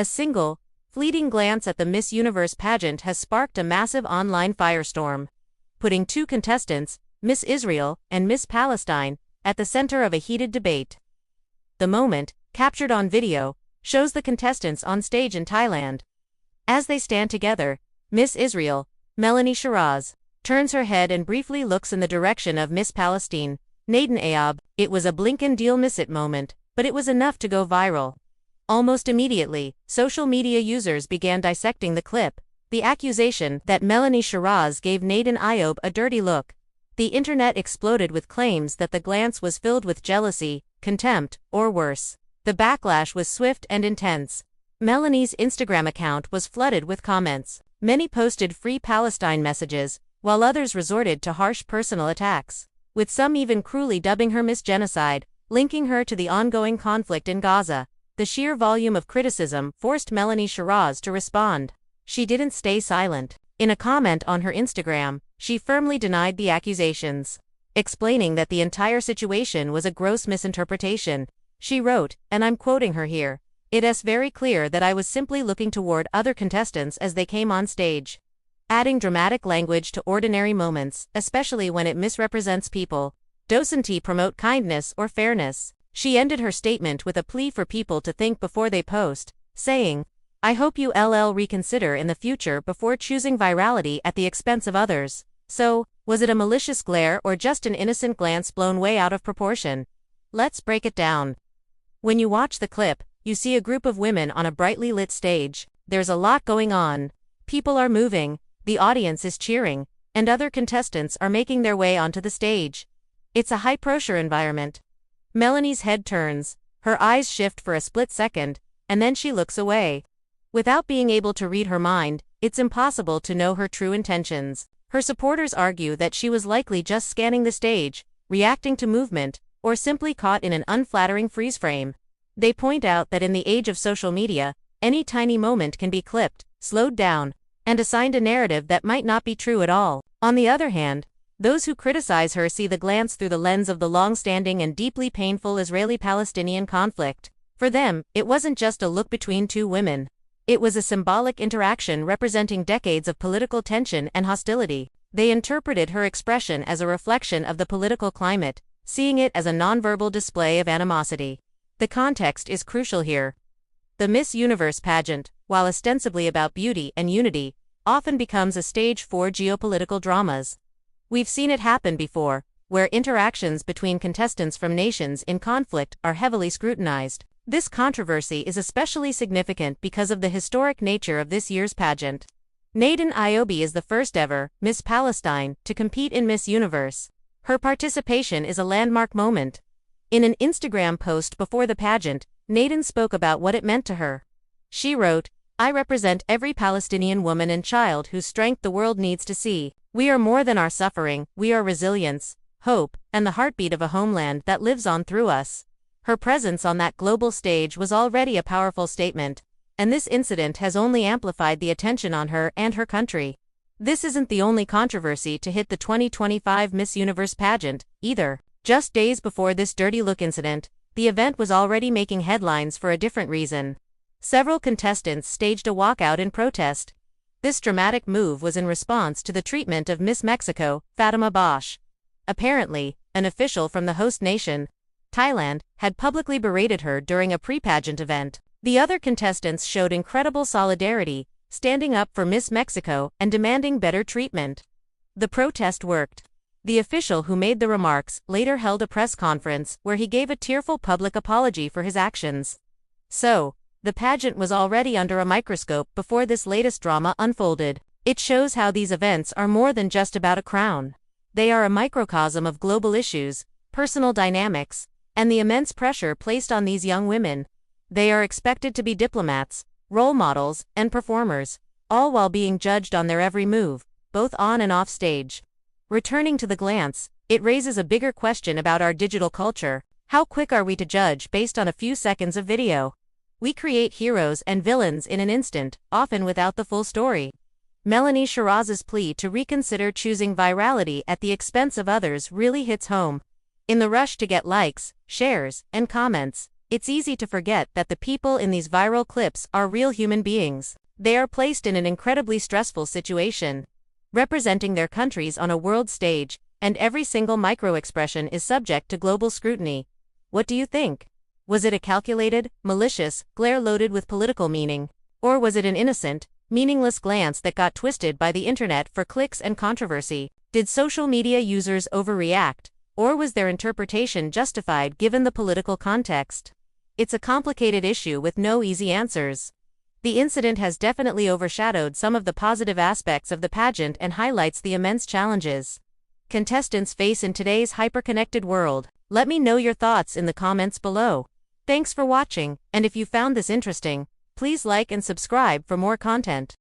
A single, fleeting glance at the Miss Universe pageant has sparked a massive online firestorm, putting two contestants, Miss Israel and Miss Palestine, at the center of a heated debate. The moment, captured on video, shows the contestants on stage in Thailand. As they stand together, Miss Israel, Melanie Shiraz, turns her head and briefly looks in the direction of Miss Palestine, Naden Ayab. It was a blink and you'll miss it moment, but it was enough to go viral. Almost immediately, social media users began dissecting the clip, the accusation that Melanie Shiraz gave Naden Ayab a dirty look. The internet exploded with claims that the glance was filled with jealousy, contempt, or worse. The backlash was swift and intense. Melanie's Instagram account was flooded with comments. Many posted free Palestine messages, while others resorted to harsh personal attacks, with some even cruelly dubbing her Miss Genocide, linking her to the ongoing conflict in Gaza. The sheer volume of criticism forced Melanie Shiraz to respond. She didn't stay silent. In a comment on her Instagram, she firmly denied the accusations, explaining that the entire situation was a gross misinterpretation. She wrote, and I'm quoting her here, "It's very clear that I was simply looking toward other contestants as they came on stage." Adding dramatic language to ordinary moments, especially when it misrepresents people, doesn't promote kindness or fairness. She ended her statement with a plea for people to think before they post, saying, "I hope you'll reconsider in the future before choosing virality at the expense of others." So, was it a malicious glare or just an innocent glance blown way out of proportion? Let's break it down. When you watch the clip, you see a group of women on a brightly lit stage. There's a lot going on. People are moving, the audience is cheering, and other contestants are making their way onto the stage. It's a high-pressure environment. Melanie's head turns, her eyes shift for a split second, and then she looks away. Without being able to read her mind, it's impossible to know her true intentions. Her supporters argue that she was likely just scanning the stage, reacting to movement, or simply caught in an unflattering freeze frame. They point out that in the age of social media, any tiny moment can be clipped, slowed down, and assigned a narrative that might not be true at all. On the other hand, those who criticize her see the glance through the lens of the long-standing and deeply painful Israeli-Palestinian conflict. For them, it wasn't just a look between two women. It was a symbolic interaction representing decades of political tension and hostility. They interpreted her expression as a reflection of the political climate, seeing it as a nonverbal display of animosity. The context is crucial here. The Miss Universe pageant, while ostensibly about beauty and unity, often becomes a stage for geopolitical dramas. We've seen it happen before, where interactions between contestants from nations in conflict are heavily scrutinized. This controversy is especially significant because of the historic nature of this year's pageant. Naden Ayab is the first ever Miss Palestine to compete in Miss Universe. Her participation is a landmark moment. In an Instagram post before the pageant, Naden spoke about what it meant to her. She wrote, "I represent every Palestinian woman and child whose strength the world needs to see. We are more than our suffering, we are resilience, hope, and the heartbeat of a homeland that lives on through us." Her presence on that global stage was already a powerful statement, and this incident has only amplified the attention on her and her country. This isn't the only controversy to hit the 2025 Miss Universe pageant, either. Just days before this dirty look incident, the event was already making headlines for a different reason. Several contestants staged a walkout in protest. This dramatic move was in response to the treatment of Miss Mexico, Fatima Bosch. Apparently, an official from the host nation, Thailand, had publicly berated her during a pre-pageant event. The other contestants showed incredible solidarity, standing up for Miss Mexico and demanding better treatment. The protest worked. The official who made the remarks later held a press conference where he gave a tearful public apology for his actions. So, the pageant was already under a microscope before this latest drama unfolded. It shows how these events are more than just about a crown. They are a microcosm of global issues, personal dynamics, and the immense pressure placed on these young women. They are expected to be diplomats, role models, and performers, all while being judged on their every move, both on and off stage. Returning to the glance, it raises a bigger question about our digital culture. How quick are we to judge based on a few seconds of video? We create heroes and villains in an instant, often without the full story. Melanie Shiraz's plea to reconsider choosing virality at the expense of others really hits home. In the rush to get likes, shares, and comments, It's easy to forget that the people in these viral clips are real human beings. They are placed in an incredibly stressful situation, representing their countries on a world stage, and every single micro-expression is subject to global scrutiny. What do you think? Was it a calculated, malicious glare loaded with political meaning? Or was it an innocent, meaningless glance that got twisted by the internet for clicks and controversy? Did social media users overreact, or was their interpretation justified given the political context? It's a complicated issue with no easy answers. The incident has definitely overshadowed some of the positive aspects of the pageant and highlights the immense challenges contestants face in today's hyper-connected world. Let me know your thoughts in the comments below. Thanks for watching, and if you found this interesting, please like and subscribe for more content.